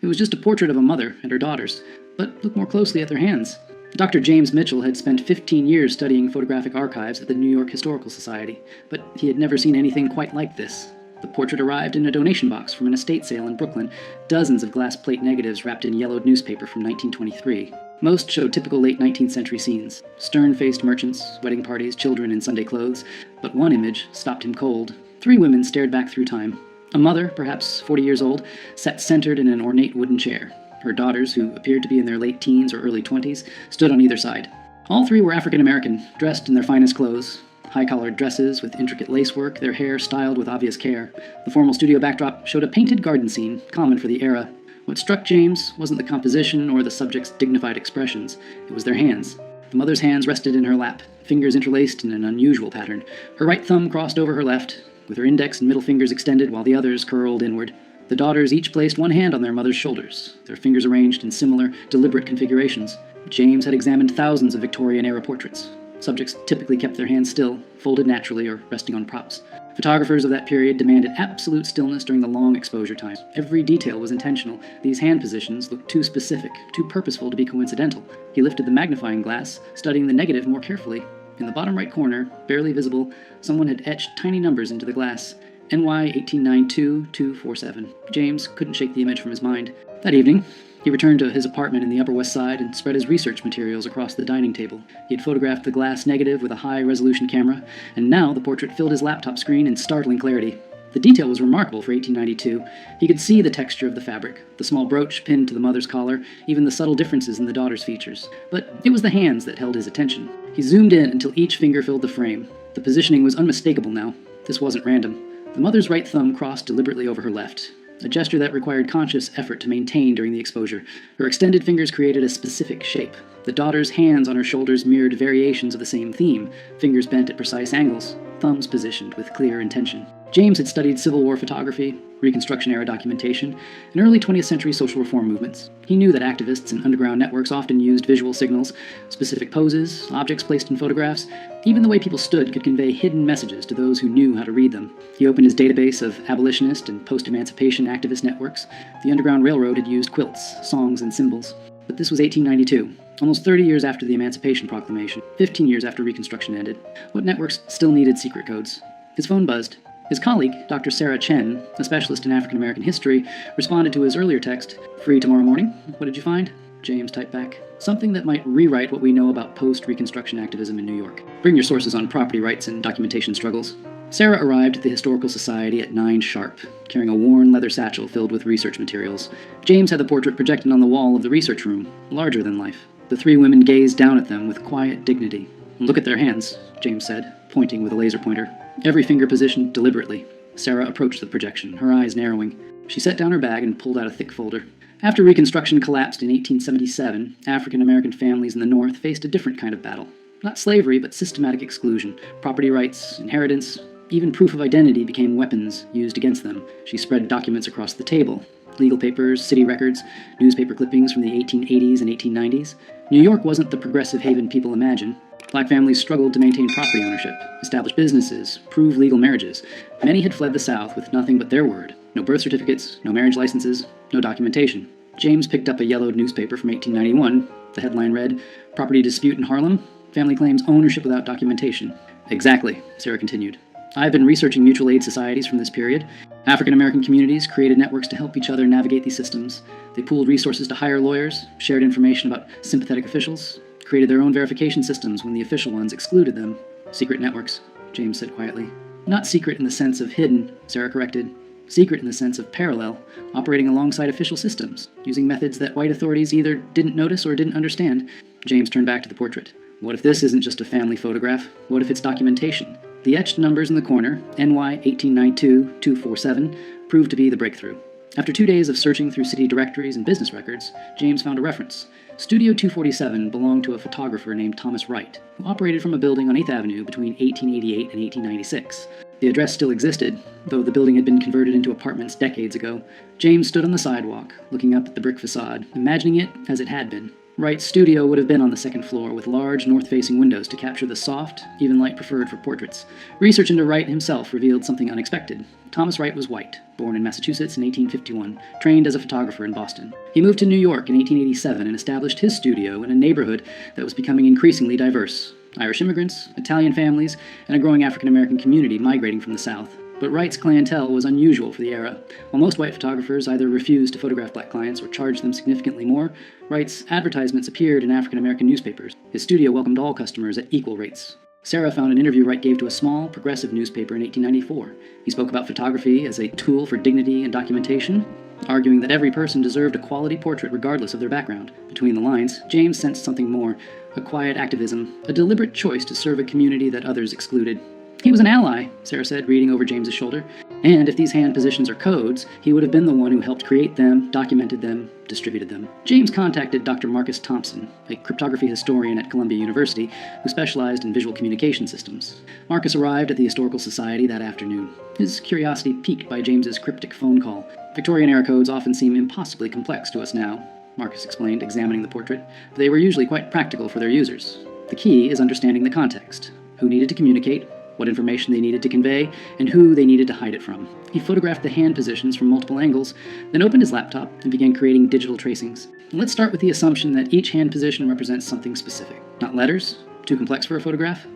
It was just a portrait of a mother and her daughters, but look more closely at their hands. Dr. James Mitchell had spent 15 years studying photographic archives at the New York Historical Society, but he had never seen anything quite like this. The portrait arrived in a donation box from an estate sale in Brooklyn, dozens of glass plate negatives wrapped in yellowed newspaper from 1923. Most showed typical late 19th century scenes: stern-faced merchants, wedding parties, children in Sunday clothes, but one image stopped him cold. 3 women stared back through time. A mother, perhaps 40 years old, sat centered in an ornate wooden chair. Her daughters, who appeared to be in their late teens or early 20s, stood on either side. All 3 were African American, dressed in their finest clothes. High-collared dresses with intricate lacework, their hair styled with obvious care. The formal studio backdrop showed a painted garden scene, common for the era. What struck James wasn't the composition or the subject's dignified expressions. It was their hands. The mother's hands rested in her lap, fingers interlaced in an unusual pattern. Her right thumb crossed over her left, with her index and middle fingers extended while the others curled inward. The daughters each placed one hand on their mother's shoulders, their fingers arranged in similar, deliberate configurations. James had examined thousands of Victorian-era portraits. Subjects typically kept their hands still, folded naturally or resting on props. Photographers of that period demanded absolute stillness during the long exposure times. Every detail was intentional. These hand positions looked too specific, too purposeful to be coincidental. He lifted the magnifying glass, studying the negative more carefully. In the bottom right corner, barely visible, someone had etched tiny numbers into the glass. NY 1892247. James couldn't shake the image from his mind. That evening, he returned to his apartment in the Upper West Side and spread his research materials across the dining table. He had photographed the glass negative with a high-resolution camera, and now the portrait filled his laptop screen in startling clarity. The detail was remarkable for 1892. He could see the texture of the fabric, the small brooch pinned to the mother's collar, even the subtle differences in the daughter's features. But it was the hands that held his attention. He zoomed in until each finger filled the frame. The positioning was unmistakable now. This wasn't random. The mother's right thumb crossed deliberately over her left, a gesture that required conscious effort to maintain during the exposure. Her extended fingers created a specific shape. The daughter's hands on her shoulders mirrored variations of the same theme, fingers bent at precise angles, thumbs positioned with clear intention. James had studied Civil War photography, Reconstruction-era documentation, and early 20th century social reform movements. He knew that activists and underground networks often used visual signals, specific poses, objects placed in photographs. Even the way people stood could convey hidden messages to those who knew how to read them. He opened his database of abolitionist and post-emancipation activist networks. The Underground Railroad had used quilts, songs, and symbols. But this was 1892. Almost 30 years after the Emancipation Proclamation, 15 years after Reconstruction ended. What networks still needed secret codes? His phone buzzed. His colleague, Dr. Sarah Chen, a specialist in African American history, responded to his earlier text, "Free tomorrow morning? What did you find?" James typed back, "Something that might rewrite what we know about post-Reconstruction activism in New York. Bring your sources on property rights and documentation struggles." Sarah arrived at the Historical Society at 9 sharp, carrying a worn leather satchel filled with research materials. James had the portrait projected on the wall of the research room, larger than life. The 3 women gazed down at them with quiet dignity. "Look at their hands," James said, pointing with a laser pointer. Every finger positioned deliberately. Sarah approached the projection, her eyes narrowing. She set down her bag and pulled out a thick folder. After Reconstruction collapsed in 1877, African American families in the North faced a different kind of battle. Not slavery, but systematic exclusion. Property rights, inheritance, even proof of identity became weapons used against them. She spread documents across the table. Legal papers, city records, newspaper clippings from the 1880s and 1890s. New York wasn't the progressive haven people imagine. Black families struggled to maintain property ownership, establish businesses, prove legal marriages. Many had fled the South with nothing but their word. No birth certificates, no marriage licenses, no documentation. James picked up a yellowed newspaper from 1891. The headline read, "Property dispute in Harlem? Family claims ownership without documentation." "Exactly," Sarah continued. "I've been researching mutual aid societies from this period. African American communities created networks to help each other navigate these systems. They pooled resources to hire lawyers, shared information about sympathetic officials, created their own verification systems when the official ones excluded them. Secret networks," James said quietly. "Not secret in the sense of hidden," Sarah corrected. "Secret in the sense of parallel, operating alongside official systems, using methods that white authorities either didn't notice or didn't understand." James turned back to the portrait. "What if this isn't just a family photograph? What if it's documentation?" The etched numbers in the corner, NY 1892247, proved to be the breakthrough. After 2 days of searching through city directories and business records, James found a reference. Studio 247 belonged to a photographer named Thomas Wright, who operated from a building on 8th Avenue between 1888 and 1896. The address still existed, though the building had been converted into apartments decades ago. James stood on the sidewalk, looking up at the brick facade, imagining it as it had been. Wright's studio would have been on the second floor, with large north-facing windows to capture the soft, even light preferred for portraits. Research into Wright himself revealed something unexpected. Thomas Wright was white, born in Massachusetts in 1851, trained as a photographer in Boston. He moved to New York in 1887 and established his studio in a neighborhood that was becoming increasingly diverse. Irish immigrants, Italian families, and a growing African-American community migrating from the South. But Wright's clientele was unusual for the era. While most white photographers either refused to photograph black clients or charged them significantly more, Wright's advertisements appeared in African-American newspapers. His studio welcomed all customers at equal rates. Sarah found an interview Wright gave to a small, progressive newspaper in 1894. He spoke about photography as a tool for dignity and documentation, arguing that every person deserved a quality portrait regardless of their background. Between the lines, James sensed something more, a quiet activism, a deliberate choice to serve a community that others excluded. He was an ally, Sarah said, reading over James's shoulder. And if these hand positions are codes, he would have been the one who helped create them, documented them, distributed them. James contacted Dr. Marcus Thompson, a cryptography historian at Columbia University who specialized in visual communication systems. Marcus arrived at the Historical Society that afternoon, his curiosity piqued by James's cryptic phone call. Victorian-era codes often seem impossibly complex to us now, Marcus explained, examining the portrait, but they were usually quite practical for their users. The key is understanding the context, who needed to communicate, what information they needed to convey, and who they needed to hide it from. He photographed the hand positions from multiple angles, then opened his laptop and began creating digital tracings. Let's start with the assumption that each hand position represents something specific. Not letters, too complex for a photograph.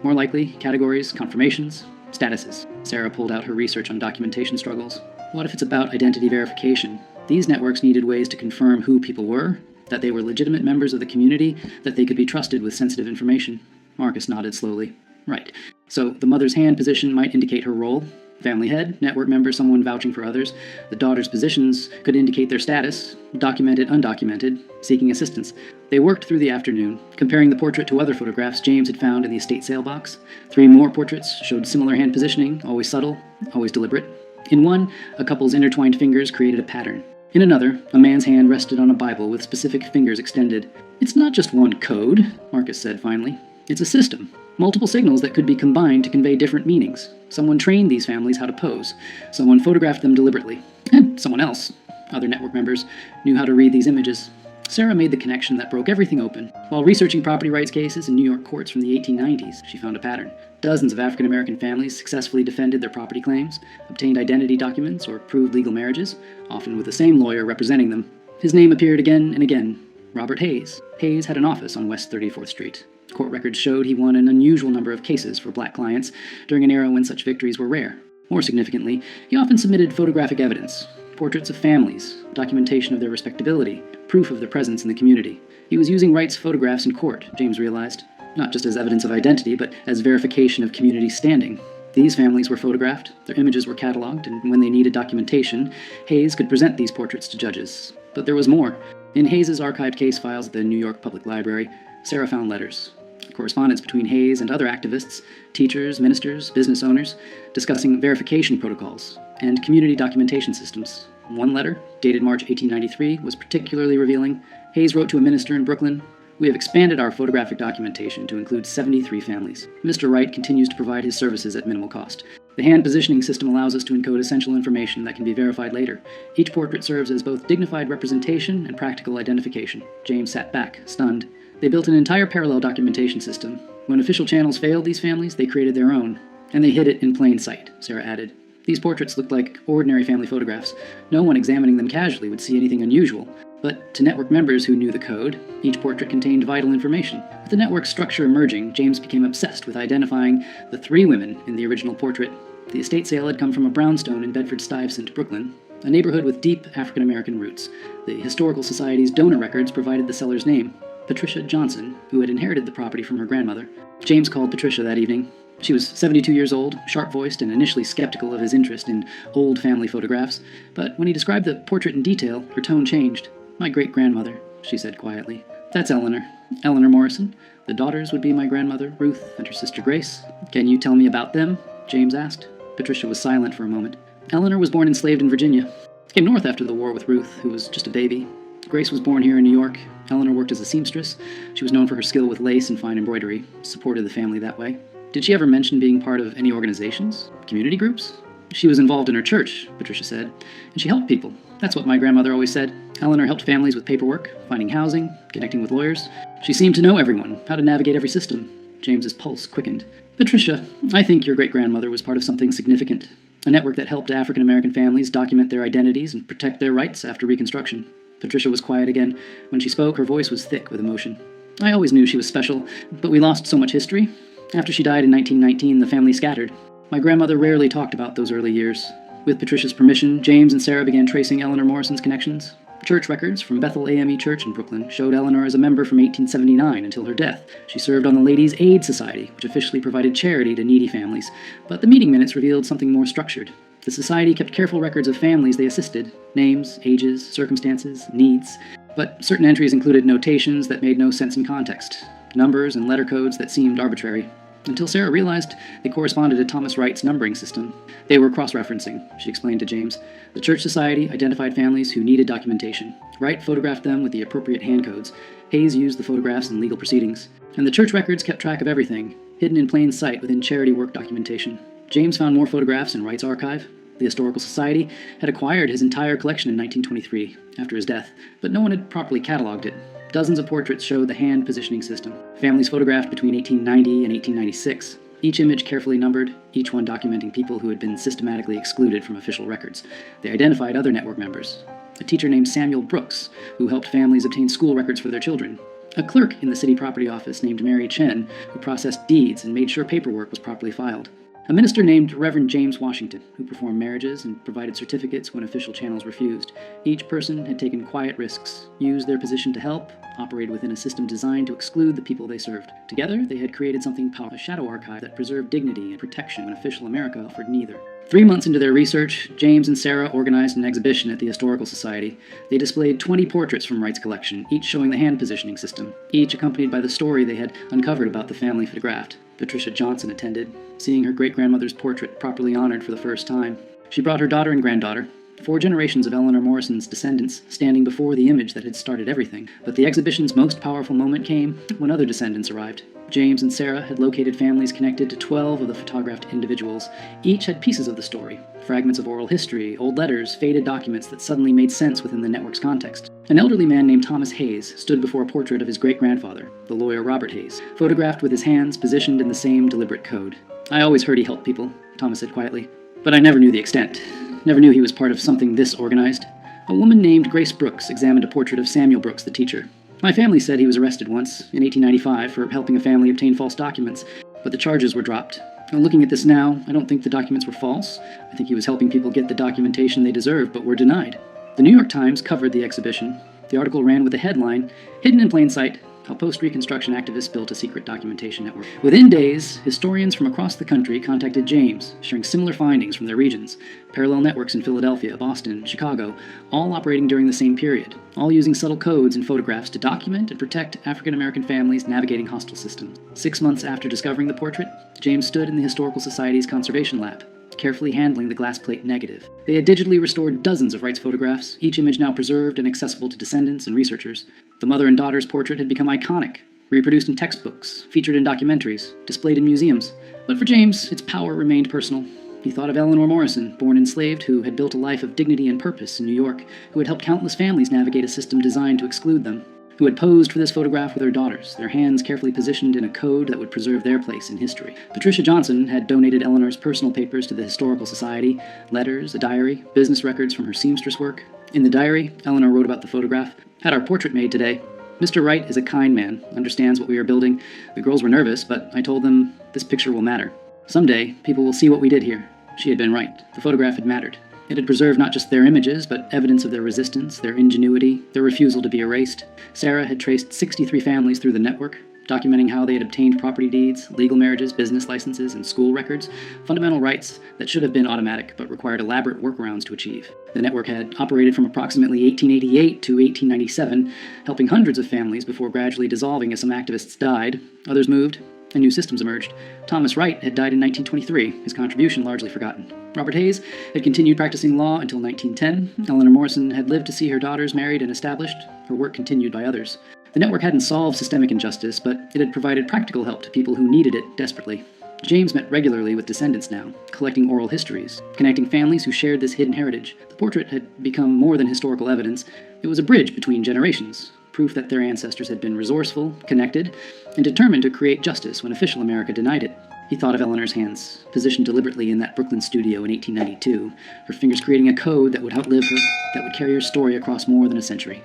More likely, categories, confirmations, statuses. Sarah pulled out her research on documentation struggles. What if it's about identity verification? These networks needed ways to confirm who people were, that they were legitimate members of the community, that they could be trusted with sensitive information. Marcus nodded slowly. Right. So the mother's hand position might indicate her role. Family head, network member, someone vouching for others. The daughter's positions could indicate their status, documented, undocumented, seeking assistance. They worked through the afternoon, comparing the portrait to other photographs James had found in the estate sale box. 3 more portraits showed similar hand positioning, always subtle, always deliberate. In one, a couple's intertwined fingers created a pattern. In another, a man's hand rested on a Bible with specific fingers extended. It's not just one code, Marcus said finally. It's a system. Multiple signals that could be combined to convey different meanings. Someone trained these families how to pose. Someone photographed them deliberately. And someone else, other network members, knew how to read these images. Sarah made the connection that broke everything open. While researching property rights cases in New York courts from the 1890s, she found a pattern. Dozens of African-American families successfully defended their property claims, obtained identity documents, or proved legal marriages, often with the same lawyer representing them. His name appeared again and again. Robert Hayes. Hayes had an office on West 34th Street. Court records showed he won an unusual number of cases for black clients during an era when such victories were rare. More significantly, he often submitted photographic evidence, portraits of families, documentation of their respectability, proof of their presence in the community. He was using Wright's photographs in court, James realized, not just as evidence of identity, but as verification of community standing. These families were photographed, their images were cataloged, and when they needed documentation, Hayes could present these portraits to judges. But there was more. In Hayes's archived case files at the New York Public Library, Sarah found letters. Correspondence between Hayes and other activists, teachers, ministers, business owners, discussing verification protocols and community documentation systems. One letter, dated March 1893, was particularly revealing. Hayes wrote to a minister in Brooklyn, "We have expanded our photographic documentation to include 73 families. Mr. Wright continues to provide his services at minimal cost. The hand positioning system allows us to encode essential information that can be verified later. Each portrait serves as both dignified representation and practical identification." James sat back, stunned. They built an entire parallel documentation system. When official channels failed these families, they created their own. And they hid it in plain sight, Sarah added. These portraits looked like ordinary family photographs. No one examining them casually would see anything unusual. But to network members who knew the code, each portrait contained vital information. With the network structure emerging, James became obsessed with identifying the 3 women in the original portrait. The estate sale had come from a brownstone in Bedford-Stuyvesant, Brooklyn, a neighborhood with deep African-American roots. The Historical Society's donor records provided the seller's name, Patricia Johnson, who had inherited the property from her grandmother. James called Patricia that evening. She was 72 years old, sharp-voiced, and initially skeptical of his interest in old family photographs, but when he described the portrait in detail, her tone changed. "My great-grandmother," she said quietly. "That's Eleanor. Eleanor Morrison. The daughters would be my grandmother, Ruth, and her sister Grace." "Can you tell me about them?" James asked. Patricia was silent for a moment. "Eleanor was born enslaved in Virginia. Came north after the war with Ruth, who was just a baby. Grace was born here in New York. Eleanor worked as a seamstress. She was known for her skill with lace and fine embroidery, supported the family that way." "Did she ever mention being part of any organizations? Community groups?" She was involved in her church, Patricia said, and she helped people. That's what my grandmother always said. Eleanor helped families with paperwork, finding housing, connecting with lawyers. She seemed to know everyone, how to navigate every system. James's pulse quickened. Patricia, I think your great-grandmother was part of something significant. A network that helped African-American families document their identities and protect their rights after Reconstruction. Patricia was quiet again. When she spoke, her voice was thick with emotion. I always knew she was special, but we lost so much history. After she died in 1919, the family scattered. My grandmother rarely talked about those early years. With Patricia's permission, James and Sarah began tracing Eleanor Morrison's connections. Church records from Bethel AME Church in Brooklyn showed Eleanor as a member from 1879 until her death. She served on the Ladies' Aid Society, which officially provided charity to needy families, but the meeting minutes revealed something more structured. The society kept careful records of families they assisted, names, ages, circumstances, needs, but certain entries included notations that made no sense in context, numbers and letter codes that seemed arbitrary. Until Sarah realized they corresponded to Thomas Wright's numbering system. They were cross-referencing, she explained to James. The Church Society identified families who needed documentation. Wright photographed them with the appropriate hand codes. Hayes used the photographs in legal proceedings. And the church records kept track of everything, hidden in plain sight within charity work documentation. James found more photographs in Wright's archive. The Historical Society had acquired his entire collection in 1923, after his death, but no one had properly cataloged it. Dozens of portraits showed the hand positioning system. Families photographed between 1890 and 1896. Each image carefully numbered, each one documenting people who had been systematically excluded from official records. They identified other network members. A teacher named Samuel Brooks, who helped families obtain school records for their children. A clerk in the city property office named Mary Chen, who processed deeds and made sure paperwork was properly filed. A minister named Reverend James Washington, who performed marriages and provided certificates when official channels refused. Each person had taken quiet risks, used their position to help, operated within a system designed to exclude the people they served. Together, they had created something powerful, a shadow archive that preserved dignity and protection when official America offered neither. 3 months into their research, James and Sarah organized an exhibition at the Historical Society. They displayed 20 portraits from Wright's collection, each showing the hand positioning system, each accompanied by the story they had uncovered about the family photographed. Patricia Johnson attended, seeing her great-grandmother's portrait properly honored for the first time. She brought her daughter and granddaughter, 4 generations of Eleanor Morrison's descendants standing before the image that had started everything. But the exhibition's most powerful moment came when other descendants arrived. James and Sarah had located families connected to 12 of the photographed individuals. Each had pieces of the story, fragments of oral history, old letters, faded documents that suddenly made sense within the network's context. An elderly man named Thomas Hayes stood before a portrait of his great-grandfather, the lawyer Robert Hayes, photographed with his hands positioned in the same deliberate code. I always heard he helped people, Thomas said quietly, but I never knew the extent. Never knew he was part of something this organized. A woman named Grace Brooks examined a portrait of Samuel Brooks, the teacher. My family said he was arrested once, in 1895, for helping a family obtain false documents, but the charges were dropped. Now, looking at this now, I don't think the documents were false. I think he was helping people get the documentation they deserved, but were denied. The New York Times covered the exhibition. The article ran with the headline, "Hidden in Plain Sight, How Post-Reconstruction Activists Built a Secret Documentation Network." Within days, historians from across the country contacted James, sharing similar findings from their regions. Parallel networks in Philadelphia, Boston, Chicago, all operating during the same period, all using subtle codes and photographs to document and protect African-American families navigating hostile systems. 6 months after discovering the portrait, James stood in the Historical Society's conservation lab, carefully handling the glass plate negative. They had digitally restored dozens of Wright's photographs, each image now preserved and accessible to descendants and researchers. The mother and daughter's portrait had become iconic, reproduced in textbooks, featured in documentaries, displayed in museums. But for James, its power remained personal. He thought of Eleanor Morrison, born enslaved, who had built a life of dignity and purpose in New York, who had helped countless families navigate a system designed to exclude them, who had posed for this photograph with her daughters, their hands carefully positioned in a code that would preserve their place in history. Patricia Johnson had donated Eleanor's personal papers to the Historical Society, letters, a diary, business records from her seamstress work. In the diary, Eleanor wrote about the photograph. "Had our portrait made today. Mr. Wright is a kind man, understands what we are building. The girls were nervous, but I told them this picture will matter. Someday, people will see what we did here." She had been right. The photograph had mattered. It had preserved not just their images, but evidence of their resistance, their ingenuity, their refusal to be erased. Sarah had traced 63 families through the network, documenting how they had obtained property deeds, legal marriages, business licenses, and school records, fundamental rights that should have been automatic but required elaborate workarounds to achieve. The network had operated from approximately 1888 to 1897, helping hundreds of families before gradually dissolving as some activists died, others moved, and new systems emerged. Thomas Wright had died in 1923, his contribution largely forgotten. Robert Hayes had continued practicing law until 1910. Eleanor Morrison had lived to see her daughters married and established, her work continued by others. The network hadn't solved systemic injustice, but it had provided practical help to people who needed it desperately. James met regularly with descendants now, collecting oral histories, connecting families who shared this hidden heritage. The portrait had become more than historical evidence. It was a bridge between generations, proof that their ancestors had been resourceful, connected, and determined to create justice when official America denied it. He thought of Eleanor's hands, positioned deliberately in that Brooklyn studio in 1892, her fingers creating a code that would outlive her, that would carry her story across more than a century.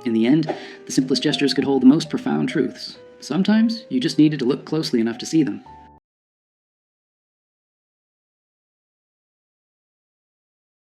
In the end, the simplest gestures could hold the most profound truths. Sometimes, you just needed to look closely enough to see them.